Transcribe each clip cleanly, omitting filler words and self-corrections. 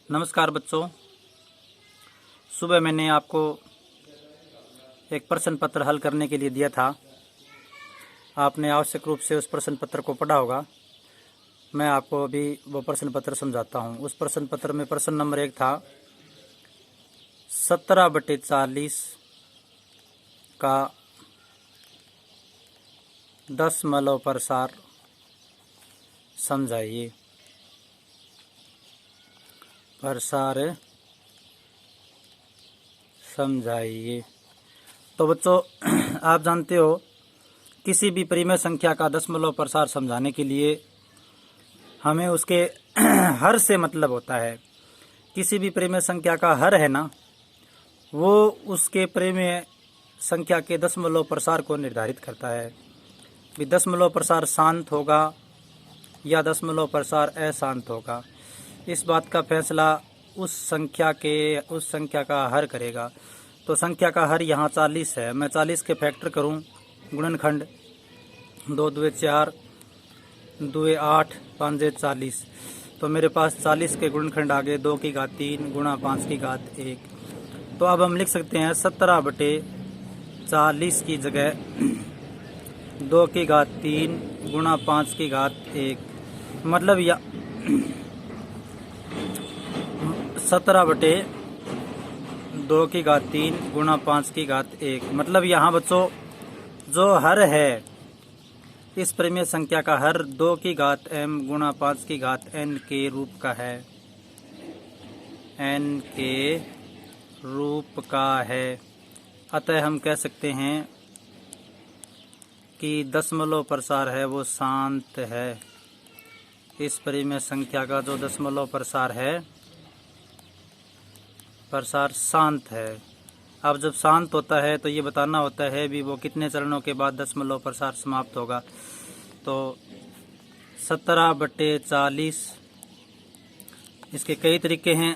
नमस्कार बच्चों। सुबह मैंने आपको एक प्रश्न पत्र हल करने के लिए दिया था। आपने आवश्यक रूप से उस प्रश्न पत्र को पढ़ा होगा। मैं आपको अभी वो प्रश्न पत्र समझाता हूँ। उस प्रश्न पत्र में प्रश्न नंबर 1 था 17/40 का दशमलव प्रसार समझाइए। प्रसार समझाइए। तो बच्चों आप जानते हो किसी भी परिमेय संख्या का दशमलव प्रसार समझाने के लिए हमें उसके हर से मतलब होता है। किसी भी परिमेय संख्या का हर है ना, वो उसके परिमेय संख्या के दशमलव प्रसार को निर्धारित करता है। भी दशमलव प्रसार शांत होगा या दशमलव प्रसार अशांत होगा, इस बात का फैसला उस संख्या का हर करेगा। तो संख्या का हर यहाँ 40 है। मैं 40 के फैक्टर करूँ, गुणनखंड 2 दूए 4, दूए 8, 5 जे 40। तो मेरे पास 40 के गुणनखंड आ गए 2 की घात 3 गुणा 5 की घात 1। तो अब हम लिख सकते हैं 17/40 की जगह 2 की घात 3 गुणा 5 की घात 1, मतलब 17/2 की घात 3 गुणा 5 की घात 1। मतलब यहाँ बच्चों जो हर है, इस परिमेय संख्या का हर 2 की घात m गुणा 5 की घात n के रूप का है। n के रूप का है। अतः हम कह सकते हैं कि दशमलव प्रसार है वो शांत है। इस परिमेय संख्या का जो दशमलव प्रसार है, प्रसार शांत है। अब जब शांत होता है तो ये बताना होता है भी वो कितने चरणों के बाद दशमलव प्रसार समाप्त होगा। तो 17/40 इसके कई तरीके हैं।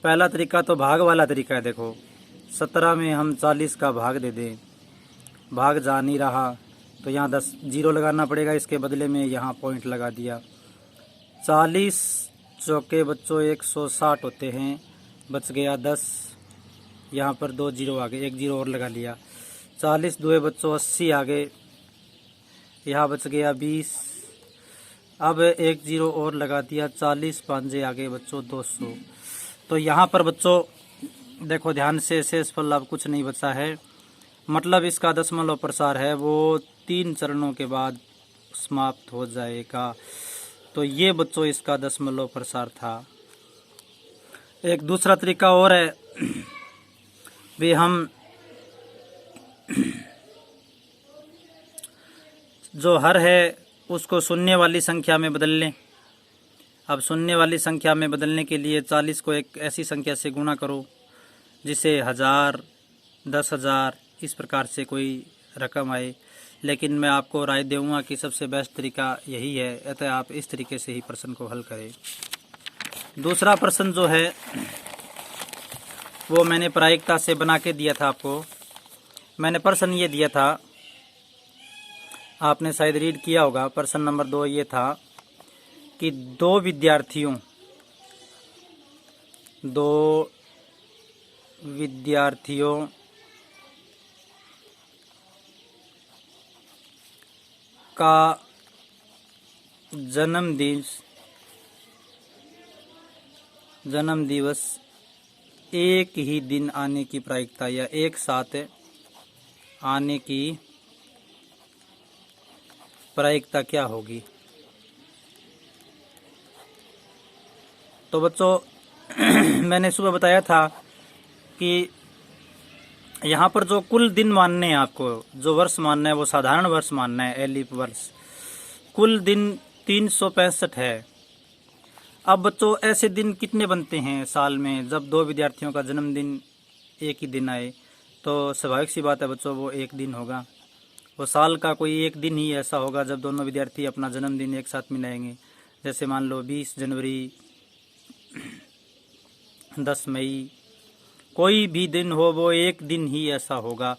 पहला तरीका तो भाग वाला तरीका है। देखो 17 में हम 40 का भाग दे दें, भाग जा नहीं रहा तो यहाँ 10 जीरो लगाना पड़ेगा, इसके बदले में यहाँ पॉइंट लगा दिया। 40 चौके बच्चों 160 होते हैं, बच गया 10, यहाँ पर 2 जीरो आ गए, 1 जीरो और लगा लिया। 40 दुए बच्चों 80 आ गए, यहाँ बच गया 20, अब 1 जीरो और लगा दिया। 40 पांजे आ गए बच्चों 200। तो यहाँ पर बच्चों देखो ध्यान से, शेषफल अब कुछ नहीं बचा है। मतलब इसका दशमलव प्रसार है वो 3 चरणों के बाद समाप्त हो जाएगा। तो ये बच्चों इसका दशमलव प्रसार था। एक दूसरा तरीका और है भी, हम जो हर है उसको शून्य वाली संख्या में बदल लें। अब शून्य वाली संख्या में बदलने के लिए 40 को एक ऐसी संख्या से गुणा करो जिसे 1000, 10,000 इस प्रकार से कोई रकम आए। लेकिन मैं आपको राय दूंगा कि सबसे बेस्ट तरीका यही है, अतः आप इस तरीके से ही प्रश्न को हल करें। दूसरा प्रश्न जो है वो मैंने प्रायिकता से बना के दिया था आपको। मैंने प्रश्न ये दिया था, आपने शायद रीड किया होगा। प्रश्न नंबर 2 ये था कि दो विद्यार्थियों का जन्म दिवस एक ही दिन आने की प्रायिकता या एक साथ आने की प्रायिकता क्या होगी। तो बच्चों मैंने सुबह बताया था कि यहाँ पर जो कुल दिन मानने हैं, आपको जो वर्ष मानना है वो साधारण वर्ष मानना है, एलिफ वर्ष। कुल दिन 365 है। अब बच्चों ऐसे दिन कितने बनते हैं साल में जब दो विद्यार्थियों का जन्मदिन एक ही दिन आए? तो स्वाभाविक सी बात है बच्चों वो एक दिन होगा। वो साल का कोई एक दिन ही ऐसा होगा जब दोनों विद्यार्थी अपना जन्मदिन एक साथ मनाएंगे। जैसे मान लो 20 जनवरी, 10 मई, कोई भी दिन हो वो एक दिन ही ऐसा होगा।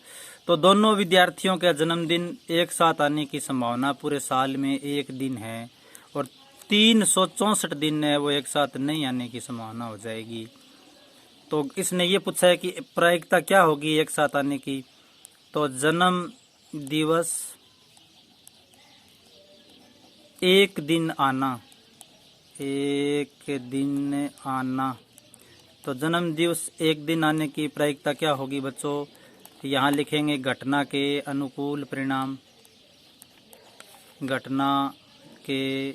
तो दोनों विद्यार्थियों का जन्मदिन एक साथ आने की संभावना पूरे साल में एक दिन है। और 364 दिन है वो एक साथ नहीं आने की संभावना हो जाएगी। तो इसने ये पूछा है कि प्रायिकता क्या होगी एक साथ आने की। तो जन्म दिवस एक दिन आना, एक दिन आना। तो जन्म दिवस एक दिन आने की प्रायिकता क्या होगी बच्चों? यहाँ लिखेंगे घटना के अनुकूल परिणाम, घटना के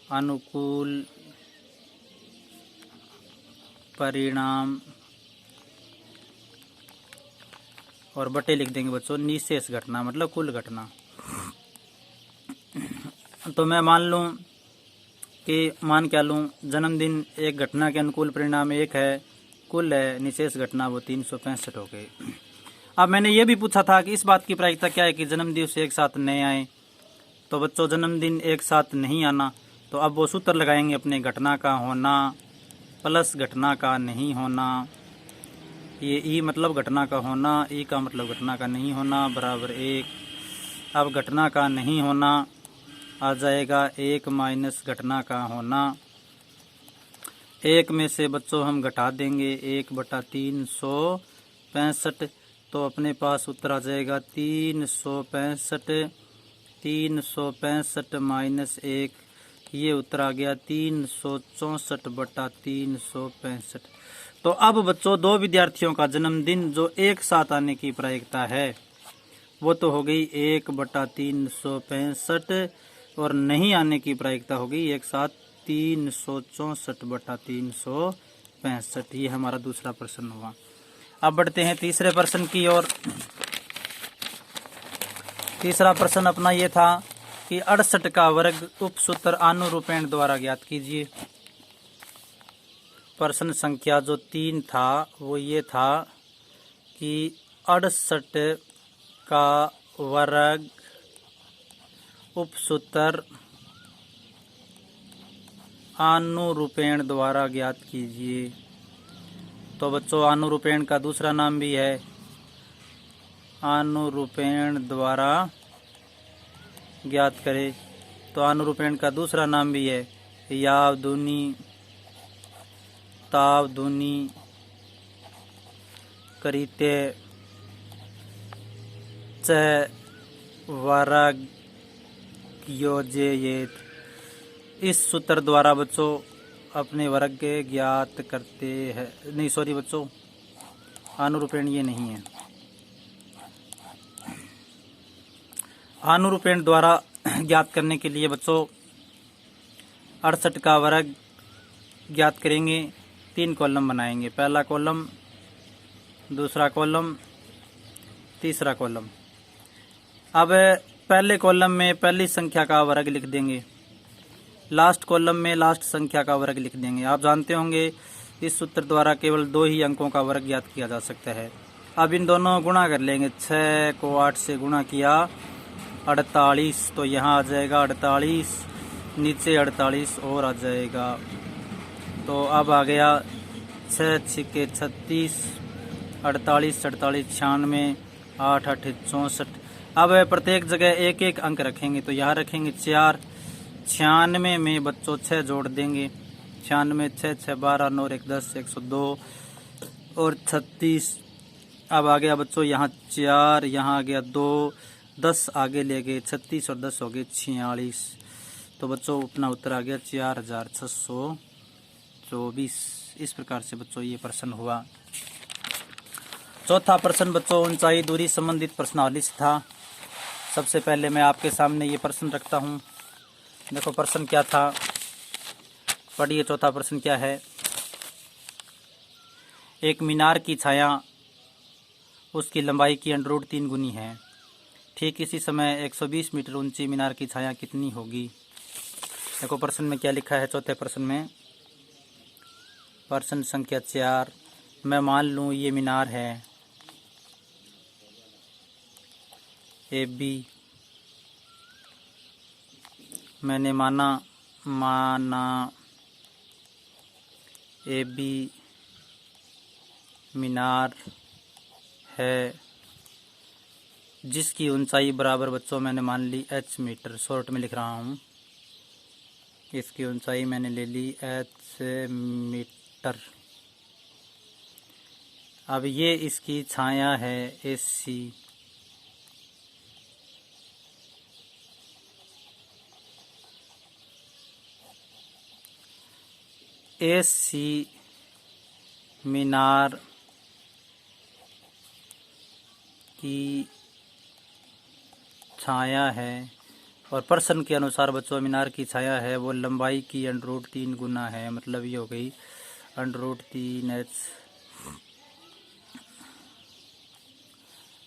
अनुकूल परिणाम और बटे लिख देंगे बच्चों निशेष घटना, मतलब कुल घटना। तो मैं मान क्या लूँ, जन्मदिन एक घटना के अनुकूल परिणाम एक है, कुल है, निशेष घटना वो 365 हो गए। अब मैंने ये भी पूछा था कि इस बात की प्रायिकता क्या है कि जन्मदिवस एक साथ नहीं आए। तो बच्चों जन्मदिन एक साथ नहीं आना, तो अब वो सूत्र लगाएंगे अपने, घटना का होना प्लस घटना का नहीं होना। ये ई मतलब घटना का होना, ई का मतलब घटना का नहीं होना बराबर 1। अब घटना का नहीं होना आ जाएगा 1 माइनस घटना का होना। 1 में से बच्चों हम घटा देंगे 1/365, तो अपने पास उत्तर आ जाएगा 365। 365 माइनस 1, ये उत्तर आ गया 364/365। तो अब बच्चों दो विद्यार्थियों का जन्मदिन जो एक साथ आने की प्रायिकता है वो तो हो गई 1/365 और नहीं आने की प्रायिकता हो गई एक साथ 364/365। ये हमारा दूसरा प्रश्न हुआ। अब बढ़ते हैं तीसरे प्रश्न की ओर। तीसरा प्रश्न अपना ये था कि 68 का वर्ग उपसूत्र आनुरूपेण द्वारा ज्ञात कीजिए। प्रश्न संख्या जो 3 था वो ये था कि 68 का वर्ग उपसूत्र आनुरूपेण द्वारा ज्ञात कीजिए। तो बच्चों आनुरूपेण का दूसरा नाम भी है आनुरूपेण द्वारा ज्ञात करें। तो आनुरूपेण का दूसरा नाम भी है याव दूनी ताव दूनी करीते च वर्ग योजयेत। इस सूत्र द्वारा बच्चों अपने वर्ग के ज्ञात करते हैं। नहीं सॉरी बच्चों, आनुरूपेण ये नहीं है। आनुरूपेण द्वारा ज्ञात करने के लिए बच्चों 68 का वर्ग ज्ञात करेंगे, 3 कॉलम बनाएंगे। पहला कॉलम, दूसरा कॉलम, तीसरा कॉलम। अब पहले कॉलम में पहली संख्या का वर्ग लिख देंगे, लास्ट कॉलम में लास्ट संख्या का वर्ग लिख देंगे। आप जानते होंगे इस सूत्र द्वारा केवल 2 ही अंकों का वर्ग ज्ञात किया जा सकता है। अब इन दोनों गुणा कर लेंगे, 6 को 8 से गुणा किया 48, तो यहाँ आ जाएगा 48, नीचे 48 और आ जाएगा। तो अब आ गया 6 छिके 36, 48 48 96, 8 8 64। अब प्रत्येक जगह एक एक अंक रखेंगे, तो यहाँ रखेंगे 4। 96 में बच्चों 6 जोड़ देंगे, 96 6 6 12 9 1 10 102 और 36। अब आ गया बच्चों यहाँ 4, यहाँ आ गया 2, 10 आगे ले गए 36 और 10 हो गए 46। तो बच्चों अपना उत्तर आ गया 4624। इस प्रकार से बच्चों ये प्रश्न हुआ। चौथा प्रश्न बच्चों ऊंचाई दूरी संबंधित प्रश्नावली से था। सबसे पहले मैं आपके सामने ये प्रश्न रखता हूँ। देखो प्रश्न क्या था, पढ़िए चौथा प्रश्न क्या है। एक मीनार की छाया उसकी लंबाई की √3 गुनी है। ठीक इसी समय 120 मीटर ऊंची मीनार की छाया कितनी होगी। देखो प्रश्न में क्या लिखा है। चौथे प्रश्न में प्रश्न संख्या 4, मैं मान लूँ ये मीनार है AB। मैंने माना AB मीनार है जिसकी ऊंचाई बराबर बच्चों मैंने मान ली h मीटर, शॉर्ट में लिख रहा हूँ इसकी ऊंचाई मैंने ले ली h मीटर। अब ये इसकी छाया है AC। AC मीनार की छाया है, और प्रश्न के अनुसार बच्चों मीनार की छाया है वो लंबाई की √3 गुना है, मतलब ये हो गई √3h।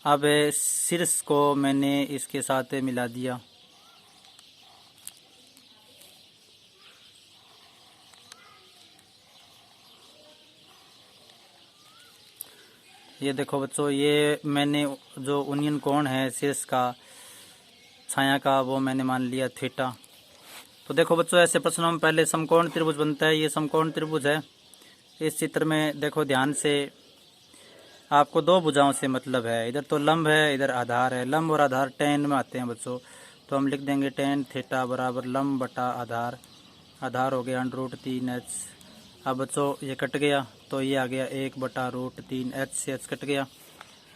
अब शीर्ष को मैंने इसके साथ मिला दिया। ये देखो बच्चों, ये मैंने जो ओनियन कोण है शीर्ष का छाया का वो मैंने मान लिया थीटा। तो देखो बच्चों, ऐसे प्रश्नों में पहले समकोण त्रिभुज बनता है। ये समकोण त्रिभुज है। इस चित्र में देखो ध्यान से, आपको दो भुजाओं से मतलब है। इधर तो लंब है, इधर आधार है। लंब और आधार tan में आते हैं बच्चों, तो हम लिख देंगे tan थीटा बराबर लंब बटा आधार। आधार हो गया √3h। अब बच्चों ये कट गया तो ये आ गया 1/√3h से h कट गया।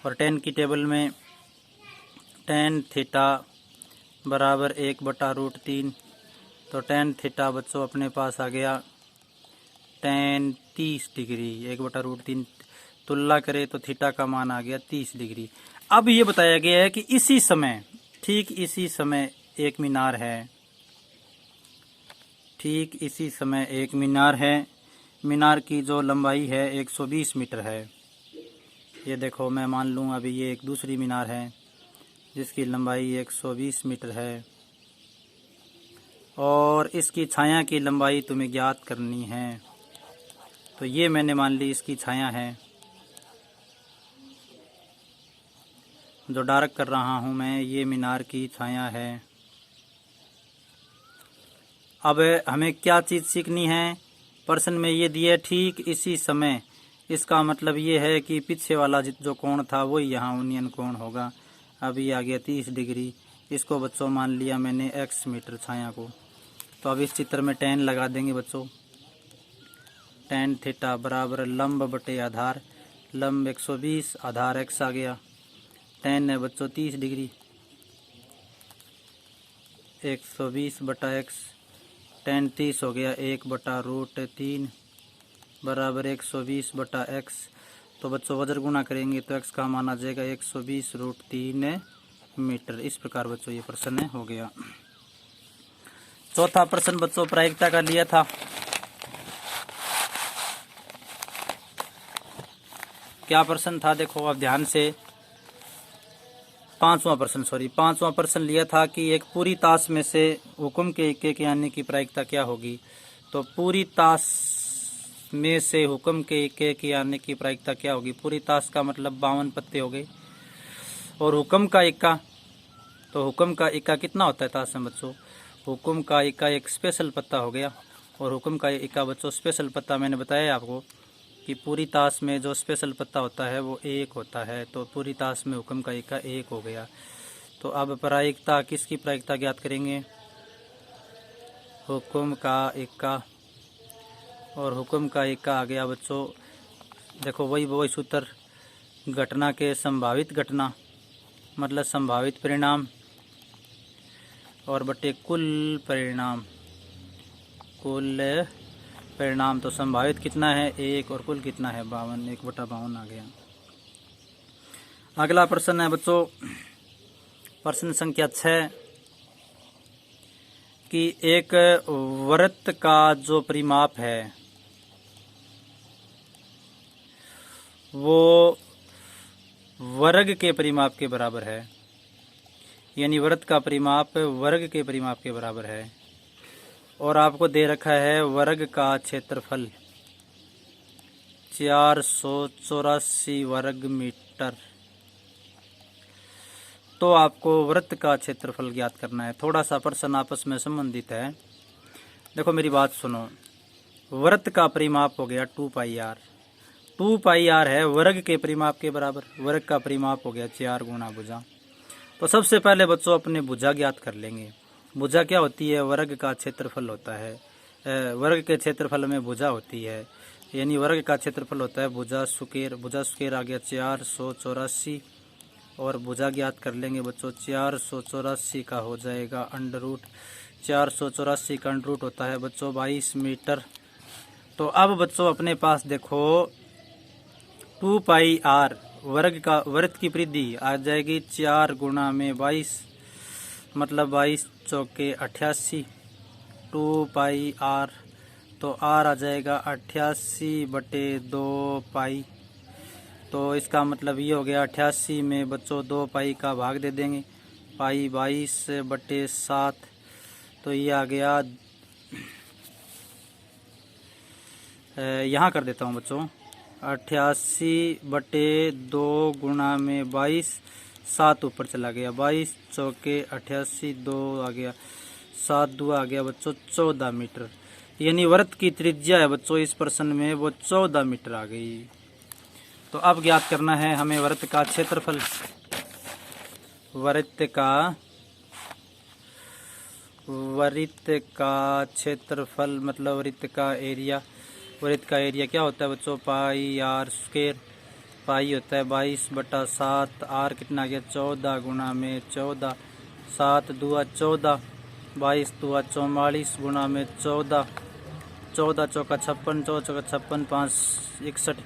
और tan की टेबल में tan थीटा बराबर 1/√3, तो tan थीटा बच्चों अपने पास आ गया tan 30 डिग्री। 1/√3 तुलना करें तो थीटा का मान आ गया 30 डिग्री। अब ये बताया गया है कि इसी समय, ठीक इसी समय एक मीनार है। ठीक इसी समय एक मीनार है। मीनार की जो लंबाई है 120 मीटर है। ये देखो, मैं मान लूँ अभी ये एक दूसरी मीनार है जिसकी लंबाई 120 मीटर है, और इसकी छाया की लंबाई तुम्हें ज्ञात करनी है। तो ये मैंने मान ली इसकी छाया है, जो डार्क कर रहा हूँ मैं, ये मीनार की छाया है। अब हमें क्या चीज़ सीखनी है? प्रश्न में ये दिए ठीक इसी समय, इसका मतलब ये है कि पीछे वाला जो कोण था वही यहाँ ओनियन कोण होगा। अब ये आ गया 30 डिग्री। इसको बच्चों मान लिया मैंने x मीटर छाया को। तो अब इस चित्र में tan लगा देंगे बच्चों। tan थीटा बराबर लंब बटे आधार। लंब 120, आधार x आ गया। tan है बच्चों 30 डिग्री। 120 बटा x, tan 30 हो गया 1/√3 बराबर 120 बटा x। तो बच्चों वज्र गुणा करेंगे तो x का मान आ जाएगा 120√3 मीटर। इस प्रकार बच्चों ये प्रश्न हो गया। चौथा प्रश्न बच्चों प्रायिकता का लिया था। क्या प्रश्न था? देखो अब ध्यान से, पांचवा प्रश्न लिया था कि एक पूरी ताश में से हुक्म के एक आने की प्रायिकता क्या होगी। तो पूरी ताश में से हुक्म के एक आने की प्रायिकता क्या होगी? पूरी ताश का मतलब 52 पत्ते हो गए, और हुक्म का इक्का, तो हुक्म का इक्का कितना होता है ताश में बच्चों? हुक्म का इक्का एक स्पेशल पत्ता हो गया, और हुक्म का इक्का बच्चों स्पेशल पत्ता मैंने बताया आपको कि पूरी ताश में जो स्पेशल पत्ता होता है वो 1 होता है। तो पूरी ताश में हुक्म का इक्का 1 हो गया। तो अब प्रायिकता, किसकी प्रायिकता ज्ञात करेंगे? हुक्म का इक्का, और हुक्म का इक्का आ गया बच्चों। देखो वही सूत्र, घटना के संभावित घटना मतलब संभावित परिणाम, और बटे कुल परिणाम। तो संभावित कितना है? 1, और कुल कितना है? 52। 1/52 आ गया। अगला प्रश्न है बच्चों प्रश्न संख्या 6 कि एक वृत्त का जो परिमाप है वो वर्ग के परिमाप के बराबर है। यानी वृत्त का परिमाप वर्ग के परिमाप के बराबर है, और आपको दे रखा है वर्ग का क्षेत्रफल 484 वर्ग मीटर। तो आपको वृत्त का क्षेत्रफल ज्ञात करना है। थोड़ा सा प्रश्न आपस में संबंधित है। देखो मेरी बात सुनो, वृत्त का परिमाप हो गया 2πr। 2πr है वर्ग के परिमाप के बराबर। वर्ग का परिमाप हो गया 4 गुना भुजा। तो सबसे पहले बच्चों अपने भुजा ज्ञात कर लेंगे। भुजा क्या होती है? वर्ग का क्षेत्रफल होता है। वर्ग के क्षेत्रफल में भुजा होती है, यानी वर्ग का क्षेत्रफल होता है भुजा स्क्वायर। भुजा स्क्वायर आ गया 484 और भुजा ज्ञात कर लेंगे बच्चों। 484 का हो जाएगा अंडर रूट, 484 का अंडर रूट होता है बच्चों 22 मीटर। तो अब बच्चों अपने पास देखो 2 पाई आर वर्ग की परिधि आ जाएगी 4 गुणा में 22, मतलब 22 चौके 88, 2 पाई आर। तो आर आ जाएगा 88/2 पाई। तो इसका मतलब ये हो गया 88 में बच्चों 2 पाई का भाग दे देंगे, पाई 22/7। तो ये आ गया, यहाँ कर देता हूँ बच्चों, 88/2 गुणा में 22, 7 ऊपर चला गया, 22 चौके 88, 2 आ गया, 7 2 आ गया बच्चों 14 मीटर। यानी वृत्त की त्रिज्या है बच्चों इस प्रश्न में वो 14 मीटर आ गई। तो अब ज्ञात करना है हमें वृत्त का क्षेत्रफल। वृत्त का क्षेत्रफल मतलब वृत्त का एरिया। वृत्त का एरिया क्या होता है बच्चों? पाई आर स्क्वायर। पाई होता है 22/7, आर कितना आ गया 14 गुणा में 14, 7 दूआ 14, 22 दूआ 44 गुणा में 14, 14 चौका 56, 14 चौका 56, 5 61,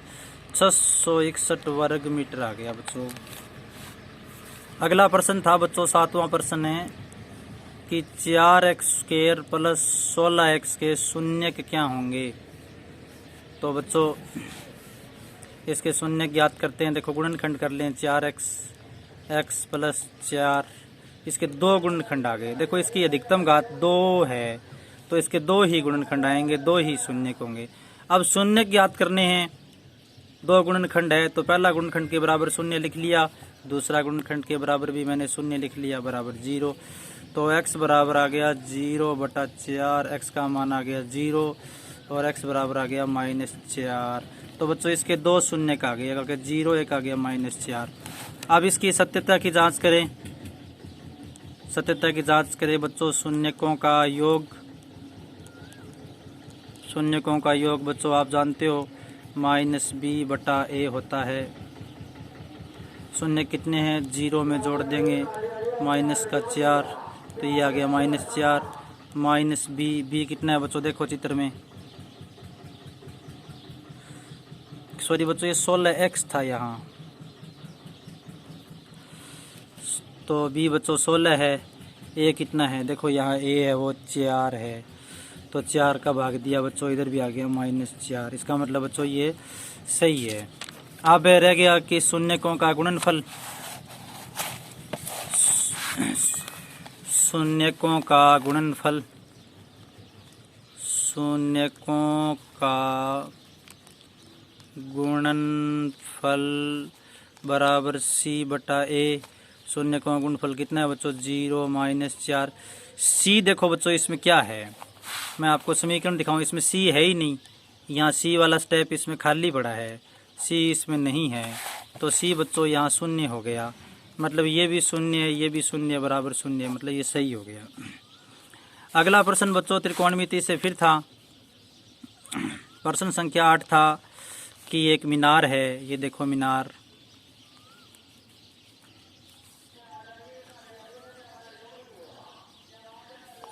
661 वर्ग मीटर आ गया बच्चों। अगला प्रश्न था बच्चों 7वां प्रश्न है कि 4x² + 16x के शून्यक क्या होंगे? तो बच्चों इसके शून्य ज्ञात करते हैं। देखो गुणनखंड कर लें, 4x x + 4, इसके 2 गुणनखंड आ गए। देखो इसकी अधिकतम घात 2 है तो इसके 2 ही गुणनखंड आएंगे, 2 ही शून्य होंगे। अब शून्य ज्ञात करने हैं, 2 गुणनखंड है तो पहला गुणनखंड के बराबर शून्य लिख लिया, दूसरा गुणनखंड के बराबर भी मैंने शून्य लिख लिया, बराबर 0। तो x बराबर आ गया 0/4, x का मान आ गया 0 और x बराबर आ गया -4। तो बच्चों इसके 2 शून्य का आ गया, अगर 0 एक आ गया -4। अब इसकी सत्यता की जांच करें। सत्यता की जांच करें बच्चों, शून्यकों का योग बच्चों आप जानते हो -b/a होता है। शून्य कितने हैं? 0 में जोड़ देंगे -4, तो ये आ गया -4 -b कितना है बच्चों? देखो चित्र में, सॉरी बच्चों ये 16x था यहाँ, तो b बच्चों 16 है। a कितना है? देखो यहाँ a है वो 4 है, तो 4 का भाग दिया बच्चों, इधर भी आ गया -4। इसका मतलब बच्चों ये सही है। अब रह गया कि शून्यकों का गुणनफल। शून्यकों का गुणनफल बराबर c/a। शून्यकों का गुणनफल कितना है बच्चों? 0 -4। c देखो बच्चों इसमें क्या है, मैं आपको समीकरण दिखाऊं, इसमें c है ही नहीं, यहाँ c वाला स्टेप इसमें खाली पड़ा है, c इसमें नहीं है, तो c बच्चों यहाँ शून्य हो गया। मतलब ये भी शून्य है, ये भी शून्य, बराबर शून्य, मतलब ये सही हो गया। अगला प्रश्न बच्चों त्रिकोणमिति से फिर था। प्रश्न संख्या 8 था कि एक मीनार है, ये देखो मीनार,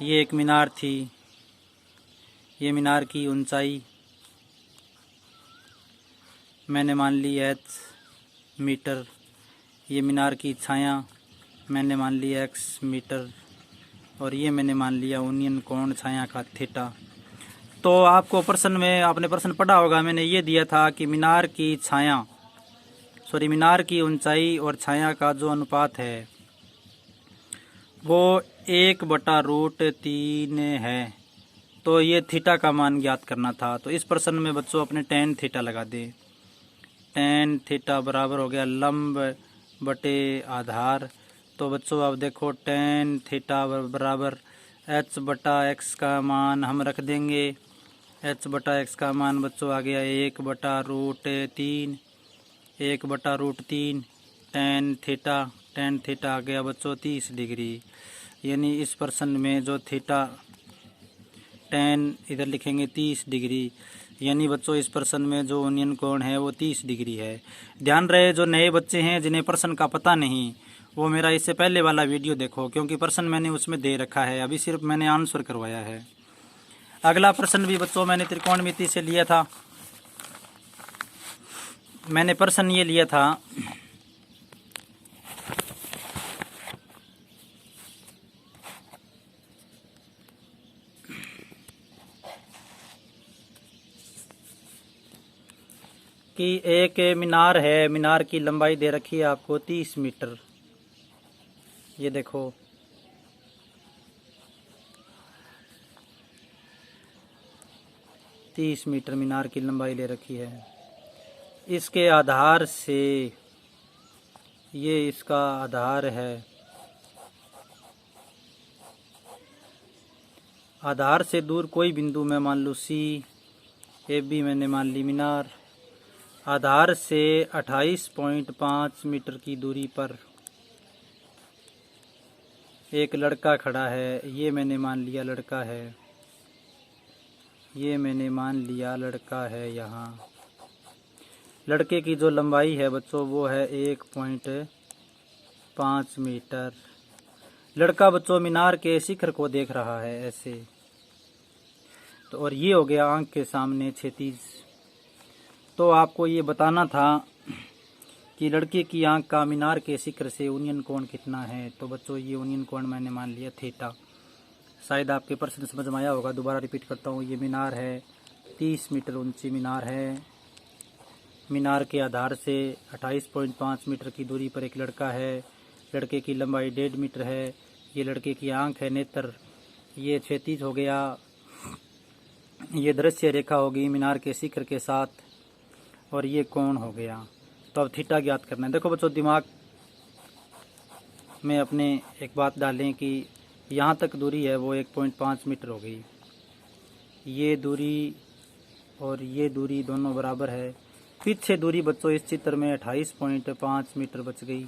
ये एक मीनार थी। ये मीनार की ऊंचाई मैंने मान ली h मीटर। ये मीनार की छाया मैंने मान ली x मीटर, और ये मैंने मान लिया यूनियन कोण छाया का थीटा। तो आपको प्रश्न में, आपने प्रश्न पढ़ा होगा, मैंने ये दिया था कि मीनार की ऊंचाई और छाया का जो अनुपात है वो 1/√3 है। तो ये थीटा का मान ज्ञात करना था। तो इस प्रश्न में बच्चों अपने tan थीटा लगा दें। tan थीटा बराबर हो गया लंब बटे आधार। तो बच्चों आप देखो tan थीटा बराबर h/x का मान हम रख देंगे। h/x का मान बच्चों आ गया 1/√3, 1/√3 tan थीटा आ गया बच्चों 30 डिग्री। यानी इस प्रश्न में जो थीटा tan इधर लिखेंगे 30 डिग्री, यानी बच्चों इस प्रश्न में जो ओनियन कोण है वो 30 डिग्री है। ध्यान रहे जो नए बच्चे हैं जिन्हें प्रश्न का पता नहीं, वो मेरा इससे पहले वाला वीडियो देखो, क्योंकि प्रश्न मैंने उसमें दे रखा है, अभी सिर्फ मैंने आंसर करवाया है। अगला प्रश्न भी बच्चों मैंने त्रिकोणमिति से लिया था। मैंने प्रश्न ये लिया था कि एक मीनार है, मीनार की लंबाई दे रखी है आपको 30 मीटर। ये देखो तीस मीटर मीनार की लंबाई ले रखी है। इसके आधार से, ये इसका आधार है, आधार से दूर कोई बिंदु मैं मान लूँ सी, ए बी मैंने मान ली मीनार। आधार से 28.5 मीटर की दूरी पर एक लड़का खड़ा है, ये मैंने मान लिया लड़का है, ये मैंने मान लिया लड़का है। यहाँ लड़के की जो लंबाई है बच्चों वो है 1.5 मीटर। लड़का बच्चों मीनार के शिखर को देख रहा है ऐसे, तो और ये हो गया आंख के सामने क्षैतिज। तो आपको ये बताना था कि लड़के की आंख का मीनार के शिखर से ओनियन कोण कितना है। तो बच्चों ये ओनियन कोण मैंने मान लिया थीटा। शायद आपके प्रश्न समझ में आया होगा, दोबारा रिपीट करता हूँ। ये मीनार है, 30 मीटर ऊंची मीनार है। मीनार के आधार से 28.5 मीटर की दूरी पर एक लड़का है। लड़के की लंबाई 1.5 मीटर है। ये लड़के की आंख है, नेत्र। ये क्षैतिज हो गया। ये दृश्य रेखा होगी मीनार के शिखर के साथ, और ये कोण हो गया। तो अब थीटा ज्ञात करना है। देखो बच्चों दिमाग में अपने एक बात डालें कि यहाँ तक दूरी है वो 1.5 मीटर हो गई। ये दूरी और ये दूरी दोनों बराबर है। पीछे दूरी बच्चों इस चित्र में 28.5 मीटर बच गई,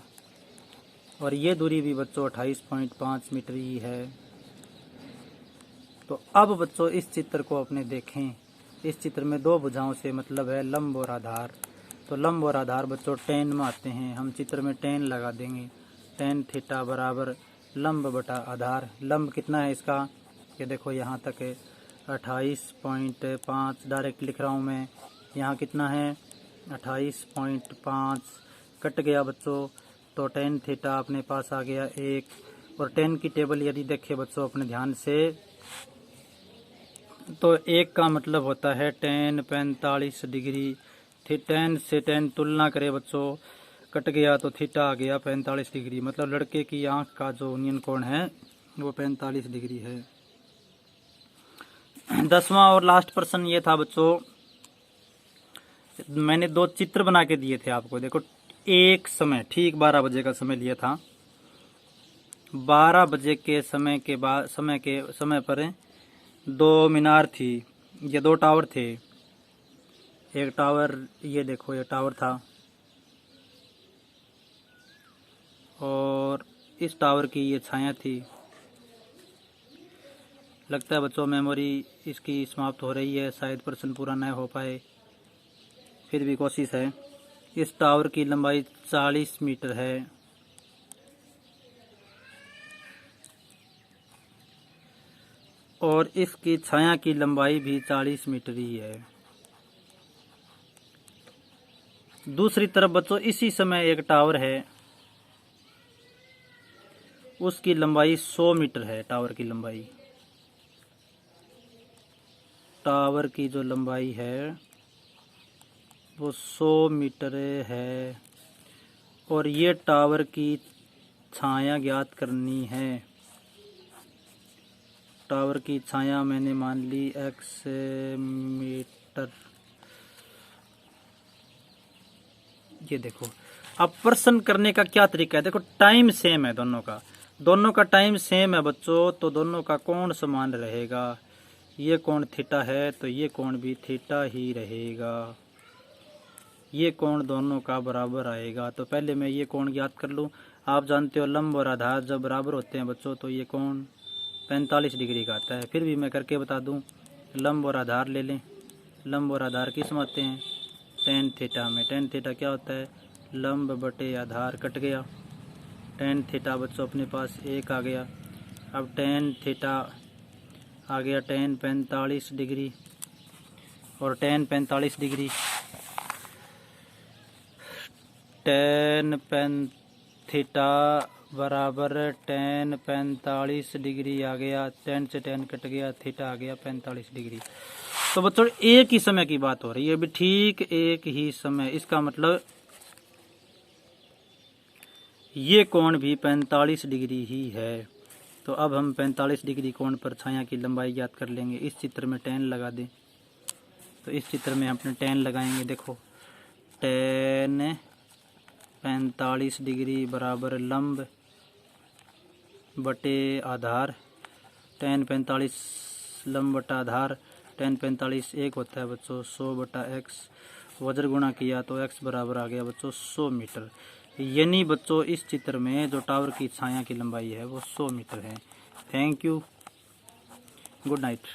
और ये दूरी भी बच्चों 28.5 मीटर ही है। तो अब बच्चों इस चित्र को अपने देखें। इस चित्र में दो भुजाओं से मतलब है लंब और आधार। तो लंब और आधार बच्चों tan में आते हैं। हम चित्र में tan लगा देंगे। tan थीटा बराबर लंब बटा आधार। लंब कितना है इसका, ये देखो यहाँ तक है 28.5 डायरेक्ट लिख रहा हूँ मैं। यहाँ कितना है 28.5, कट गया बच्चों। तो tan थीटा अपने पास आ गया 1। और tan की टेबल यदि देखें बच्चों अपने ध्यान से, तो 1 का मतलब होता है tan 45 डिग्री। tan से tan तुलना करें बच्चों, कट गया तो थीटा आ गया 45 डिग्री। मतलब लड़के की आंख का जो ओनियन कोण है वो 45 डिग्री है। 10वां और लास्ट प्रश्न ये था बच्चों, मैंने दो चित्र बना के दिए थे आपको। देखो एक समय ठीक 12 बजे का समय लिया था। 12 बजे के समय पर दो मीनार थी, ये दो टावर थे। एक टावर ये देखो, ये टावर था, और इस टावर की ये छाया थी। लगता है बच्चों मेमोरी इसकी समाप्त हो रही है, शायद प्रश्न पूरा न हो पाए, फिर भी कोशिश है। इस टावर की लंबाई 40 मीटर है, और इसकी छाया की लंबाई भी 40 मीटर ही है। दूसरी तरफ बच्चों इसी समय एक टावर है, उसकी लंबाई 100 मीटर है। टावर की लंबाई, टावर की जो लंबाई है वो 100 मीटर है, और ये टावर की छाया ज्ञात करनी है। टावर की छाया मैंने मान ली x मीटर। ये देखो अब प्रश्न करने का क्या तरीका है। देखो टाइम सेम है दोनों का टाइम सेम है बच्चों, तो दोनों का कोण समान रहेगा। ये कोण थीटा है तो ये कोण भी थीटा ही रहेगा। ये कोण दोनों का बराबर आएगा। तो पहले मैं ये कोण ज्ञात कर लूँ। आप जानते हो लंब और आधार जब बराबर होते हैं बच्चों तो ये कोण 45 डिग्री का आता है। फिर भी मैं करके बता दूं, लंब और आधार ले लें। लंब और आधार किस में आते हैं? टेन थीटा में। टेन थीटा क्या होता है? लंब बटे आधार कट गया, टेन थीटा बच्चों अपने पास 1 आ गया। अब टेन थीटा आ गया टेन 45 डिग्री, और टेन 45 डिग्री टेन पेन थीटा बराबर टेन 45 डिग्री आ गया। टेन से टेन कट गया, थीटा आ गया 45 डिग्री। तो बच्चों एक ही समय की बात हो रही है अभी, ठीक एक ही समय। इसका मतलब ये कोण भी 45 डिग्री ही है। तो अब हम 45 डिग्री कोण पर छाया की लंबाई ज्ञात कर लेंगे। इस चित्र में टेन लगा दें। तो इस चित्र में अपने टेन लगाएंगे। देखो टेन 45 डिग्री बराबर लंब बटे आधार, टेन 45 लंब बटा आधार, टेन 45 1 होता है बच्चों 100 बटा x, वज्र गुणा किया तो x बराबर आ गया बच्चों 100 मीटर। यानी बच्चों इस चित्र में जो टावर की छाया की लंबाई है वो 100 मीटर है। Thank you, good night.